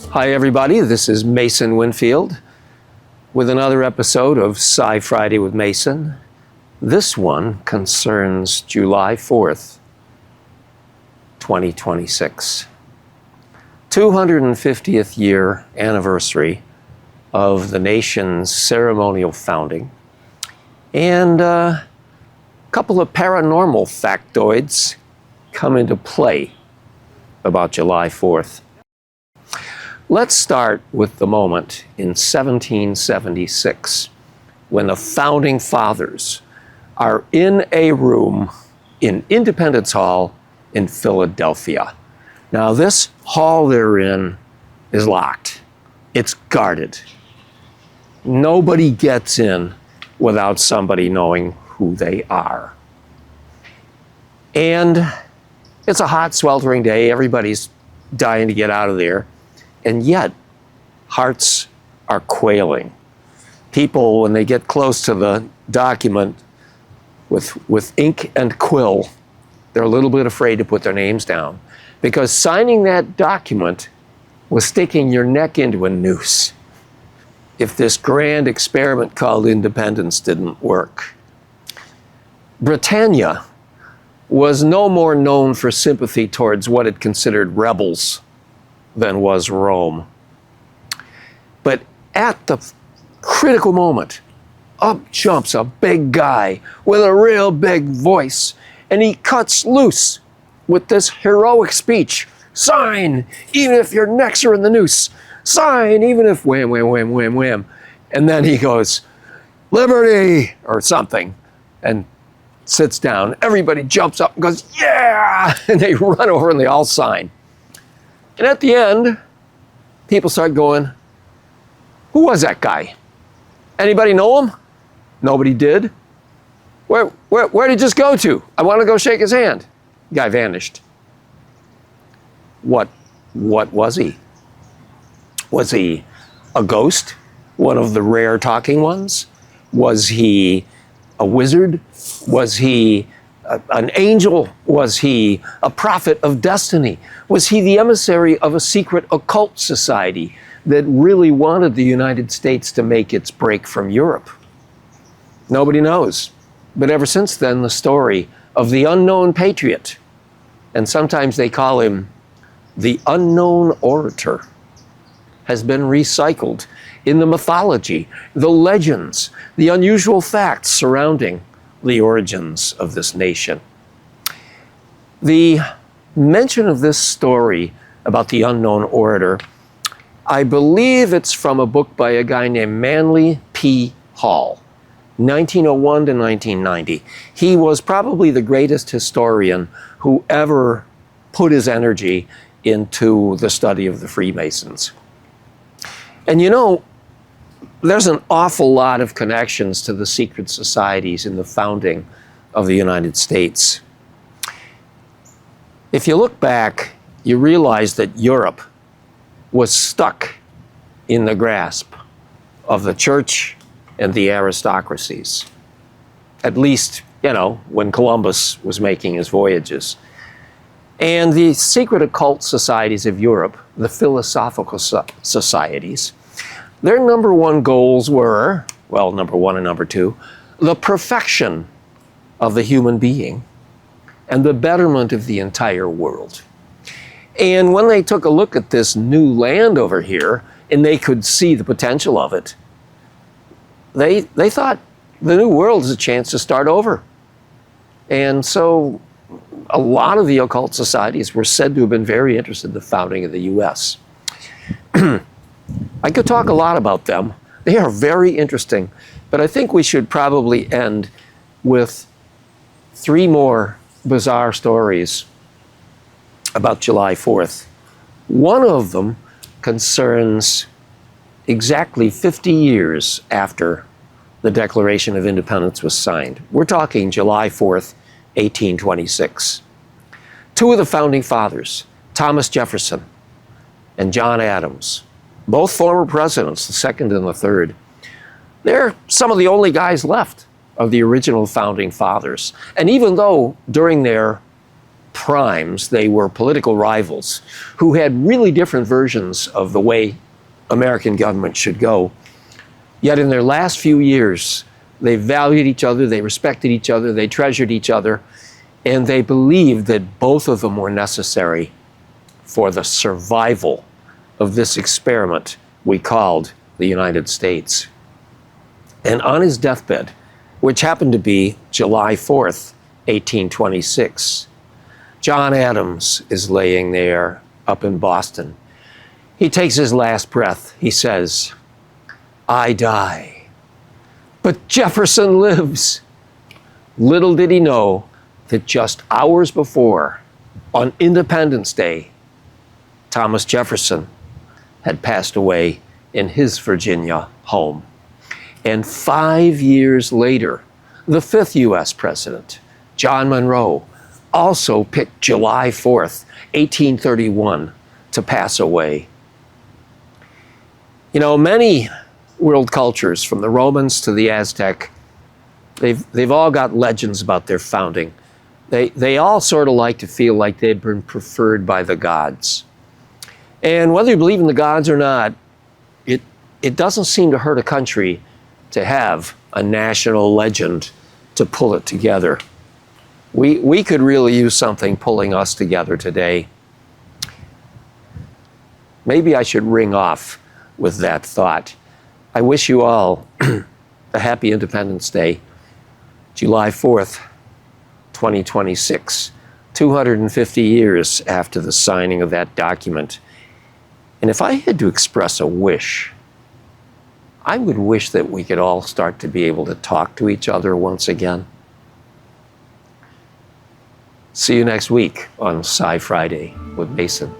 Hi everybody, this is Mason Winfield with another episode of Psi-Friday with Mason. This one concerns July 4th, 2026. 250th year anniversary of the nation's ceremonial founding, and a couple of paranormal factoids come into play about July 4th. Let's start with the moment in 1776 when the Founding Fathers are in a room in Independence Hall in Philadelphia. Now, this hall they're in is locked. It's guarded. Nobody gets in without somebody knowing who they are. And it's a hot, sweltering day. Everybody's dying to get out of there. And yet, hearts are quailing. People, when they get close to the document with ink and quill, they're a little bit afraid to put their names down, because signing that document was sticking your neck into a noose if this grand experiment called independence didn't work. Britannia was no more known for sympathy towards what it considered rebels than was Rome. But at the critical moment, up jumps a big guy with a real big voice, and he cuts loose with this heroic speech. Sign, even if your necks are in the noose. Sign, even if wham, wham, wham, wham, wham. And then he goes, liberty, or something, and sits down. Everybody jumps up and goes, yeah! And they run over and they all sign. And at the end, people start going, who was that guy? Anybody know him? Nobody did. Where did he just go to? I want to go shake his hand. The guy vanished. What was he? Was he a ghost? One of the rare talking ones? Was he a wizard? Was he an angel? Was he a prophet of destiny? Was he the emissary of a secret occult society that really wanted the United States to make its break from Europe? Nobody knows. But ever since then, the story of the unknown Patriot, and sometimes they call him the unknown orator, has been recycled in the mythology, the legends, the unusual facts surrounding the origins of this nation. The mention of this story about the unknown orator, I believe it's from a book by a guy named Manly P. Hall, 1901 to 1990. He was probably the greatest historian who ever put his energy into the study of the Freemasons. And you know, there's an awful lot of connections to the secret societies in the founding of the United States. If you look back, you realize that Europe was stuck in the grasp of the church and the aristocracies. At least, you know, when Columbus was making his voyages. And the secret occult societies of Europe, the philosophical societies, their number one goals were, well, number one and number two, the perfection of the human being and the betterment of the entire world. And when they took a look at this new land over here and they could see the potential of it, they thought the new world is a chance to start over. And so a lot of the occult societies were said to have been very interested in the founding of the U.S. I could talk a lot about them. They are very interesting, but I think we should probably end with three more bizarre stories about July 4th. One of them concerns exactly 50 years after the Declaration of Independence was signed. We're talking July 4th, 1826. Two of the founding fathers, Thomas Jefferson and John Adams, both former presidents, the second and the third, they're some of the only guys left of the original founding fathers. And even though during their primes. They were political rivals who had really different versions of the way American government should go. Yet in their last few years, they valued each other, they respected each other, they treasured each other, and they believed that both of them were necessary for the survival of this experiment we called the United States. And on his deathbed, which happened to be July 4th, 1826, John Adams is laying there up in Boston. He takes his last breath. He says, "I die, but Jefferson lives." Little did he know that just hours before, on Independence Day, Thomas Jefferson had passed away in his Virginia home. And 5 years later, the fifth U.S. president, John Monroe, also picked July 4th, 1831, to pass away. You know, many world cultures, from the Romans to the Aztec, they've all got legends about their founding. They all sort of like to feel like they've been preferred by the gods. And whether you believe in the gods or not, it doesn't seem to hurt a country to have a national legend to pull it together. We could really use something pulling us together today. Maybe I should ring off with that thought. I wish you all a happy Independence Day, July 4th, 2026, 250 years after the signing of that document. And if I had to express a wish, I would wish that we could all start to be able to talk to each other once again. See you next week on Psi-Friday with Mason.